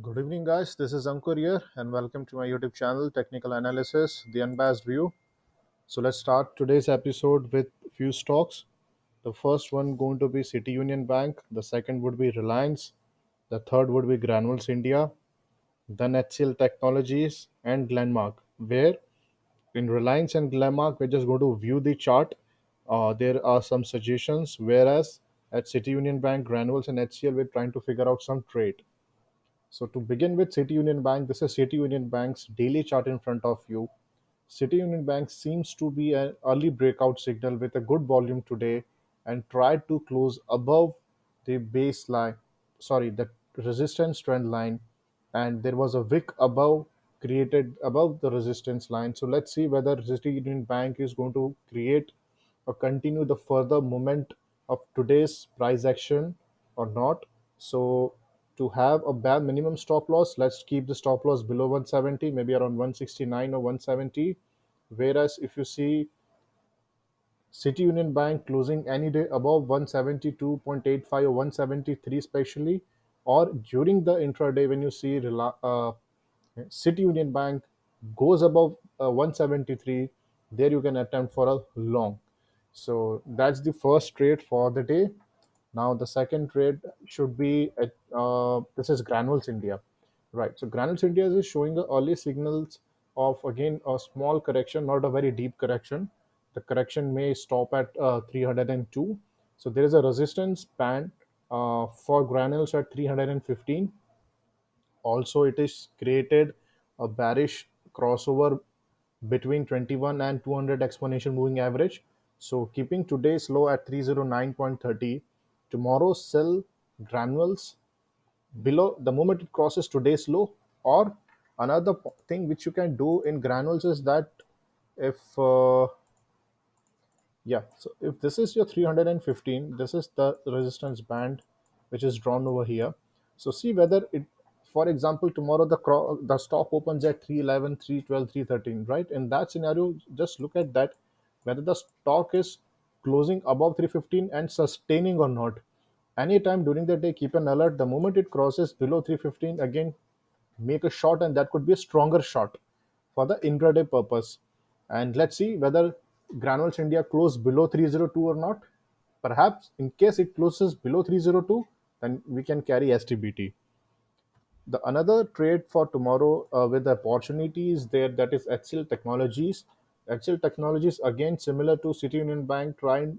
Good evening, guys. This is Ankur here, and welcome to my YouTube channel, Technical Analysis, the Unbiased View. So let's start today's episode with few stocks. The first one going to be City Union Bank. The second would be Reliance. The third would be Granules India. Then HCL Technologies and Glenmark. Where in Reliance and Glenmark, we're just going to view the chart. There are some suggestions, whereas at City Union Bank, Granules, and HCL, we're trying to figure out some trade. So to begin with City Union Bank, this is City Union Bank's daily chart in front of you. City Union Bank seems to be an early breakout signal with a good volume today and tried to close above the baseline, sorry, the resistance trend line, and there was a wick above created above the resistance line. So let's see whether City Union Bank is going to create or continue the further movement of today's price action or not. So to have a bare minimum stop loss, let's keep the stop loss below 170, maybe around 169 or 170. Whereas if you see City Union Bank closing any day above 172.85 or 173 especially, or during the intraday when you see City Union Bank goes above 173, there you can attempt for a long. So that's the first trade for the day. Now the second trade should be at this is Granules India, right? So Granules India is showing the early signals of again a small correction, not a very deep correction. The correction may stop at 302. So there is a resistance band for Granules at 315. Also, it is created a bearish crossover between 21 and 200 exponential moving average. So keeping today's low at 309.30, tomorrow sell Granules below the moment it crosses today's low. Or another thing which you can do in Granules is that if yeah, so if this is your 315, this is the resistance band which is drawn over here. So see whether it, for example, tomorrow the stock opens at 311, 312, 313, right? In that scenario, just look at that, whether the stock is closing above 315 and sustaining or not. Anytime during the day, keep an alert. The moment it crosses below 315, again, make a shot, and that could be a stronger shot for the intraday purpose. And let's see whether Granules India close below 302 or not. Perhaps in case it closes below 302, then we can carry STBT. The another trade for tomorrow with the opportunities there, that is HCL Technologies. HCL Technologies again similar to City Union Bank, trying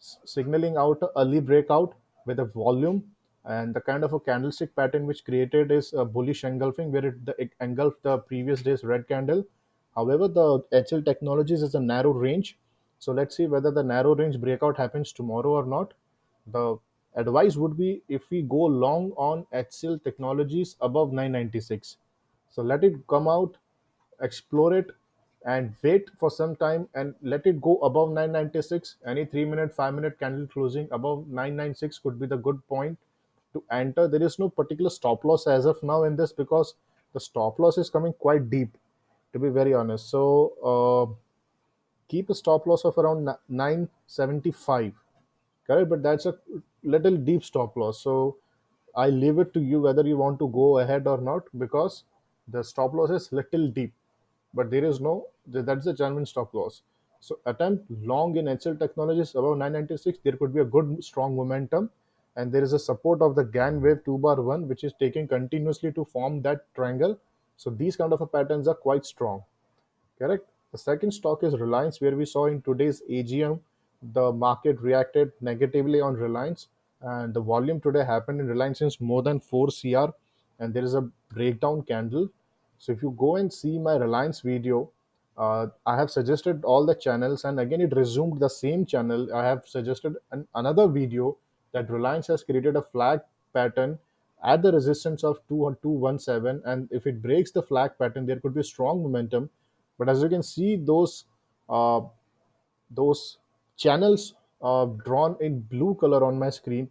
signaling out a early breakout with a volume, and the kind of a candlestick pattern which created is a bullish engulfing where it engulfed the previous day's red candle. However, the HL Technologies is a narrow range, so let's see whether the narrow range breakout happens tomorrow or not. The advice would be if we go long on HCL Technologies above 996, so let it come out, explore it, and wait for some time and let it go above 996. Any 3 minute 5 minute candle closing above 996 could be the good point to enter. There is no particular stop loss as of now in this, because the stop loss is coming quite deep, to be very honest. So keep a stop loss of around 975, correct, but that's a little deep stop loss. So I leave it to you whether you want to go ahead or not, because the stop loss is little deep, but there is no, that's the genuine stop loss. So attempt long in HL Technologies above 996. There could be a good strong momentum, and there is a support of the Gann wave 2 bar 1 which is taking continuously to form that triangle. So these kind of a patterns are quite strong. Correct. The second stock is Reliance, where we saw in today's AGM the market reacted negatively on Reliance, and the volume today happened in Reliance is more than 4 CR, and there is a breakdown candle. So if you go and see my Reliance video, I have suggested all the channels, and again it resumed the same channel. I have suggested another video that Reliance has created a flag pattern at the resistance of 2217, and if it breaks the flag pattern, there could be strong momentum. But as you can see, uh, those channels drawn in blue color on my screen,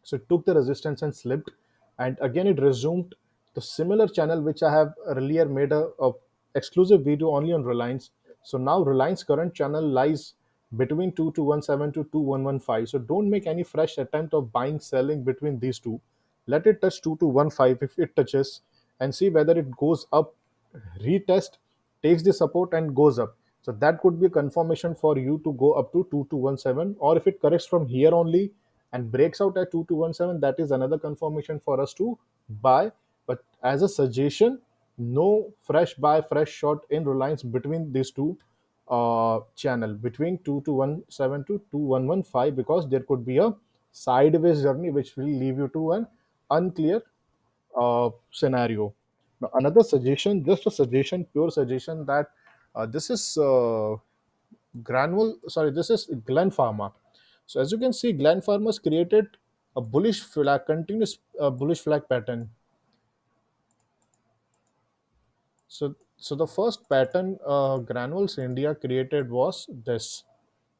so it took the resistance and slipped, and again it resumed the similar channel which I have earlier made a exclusive video only on Reliance. So now Reliance current channel lies between 2217 to 2115. So don't make any fresh attempt of buying selling between these two. let it touch 2215 if it touches, and see whether it goes up, retest, takes the support and goes up. So that could be a confirmation for you to go up to 2217, or if it corrects from here only and breaks out at 2217, that is another confirmation for us to buy. But as a suggestion, no fresh buy, fresh short in Reliance between these two channel, between 2217 to 2115, because there could be a sideways journey which will leave you to an unclear scenario. Now, another suggestion, just a suggestion, pure suggestion, that this is Granule, this is Glen Pharma. So as you can see, Glen Pharma has created a bullish flag, continuous bullish flag pattern. So the first pattern Granules India created was this,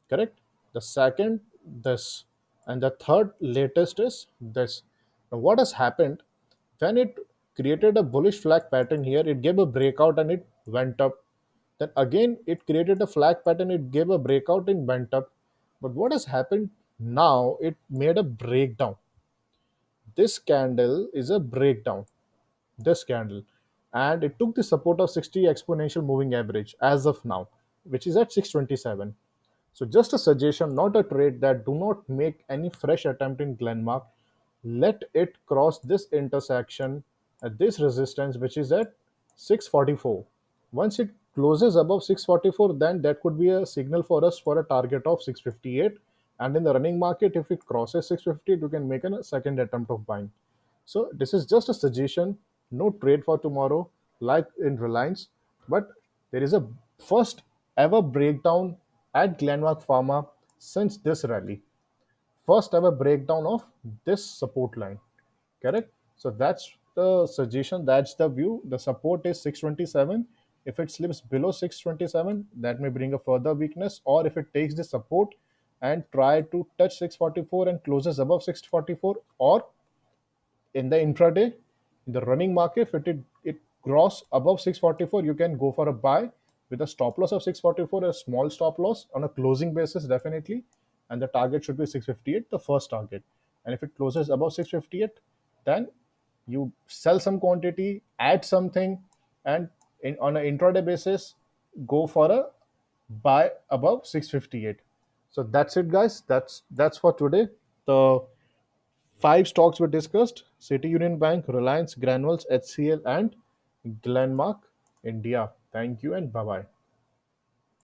correct? The second, this, and the third latest is this. Now what has happened, when it created a bullish flag pattern here, it gave a breakout and it went up. Then again it created a flag pattern, it gave a breakout and went up. But what has happened now, it made a breakdown. This candle is a breakdown, this candle, and it took the support of 60 exponential moving average as of now, which is at 627. So just a suggestion, not a trade, that do not make any fresh attempt in Glenmark. Let it cross this intersection at this resistance, which is at 644. Once it closes above 644, then that could be a signal for us for a target of 658. And in the running market, if it crosses 650, you can make a second attempt of buying. So this is just a suggestion, no trade for tomorrow, like in Reliance. But there is a first ever breakdown at Glenmark Pharma since this rally. First ever breakdown of this support line. Correct? So that's the suggestion, that's the view. The support is 627. If it slips below 627, that may bring a further weakness, or if it takes the support and try to touch 644 and closes above 644, or in the intraday, in the running market, if it cross above 644, you can go for a buy with a stop loss of 644, a small stop loss on a closing basis, definitely. And the target should be 658, the first target. And if it closes above 658, then you sell some quantity, add something, and on an intraday basis, go for a buy above 658. So that's it, guys. That's for today. The five stocks were discussed: City Union Bank, Reliance, Granules, HCL, and Glenmark India. Thank you and bye bye.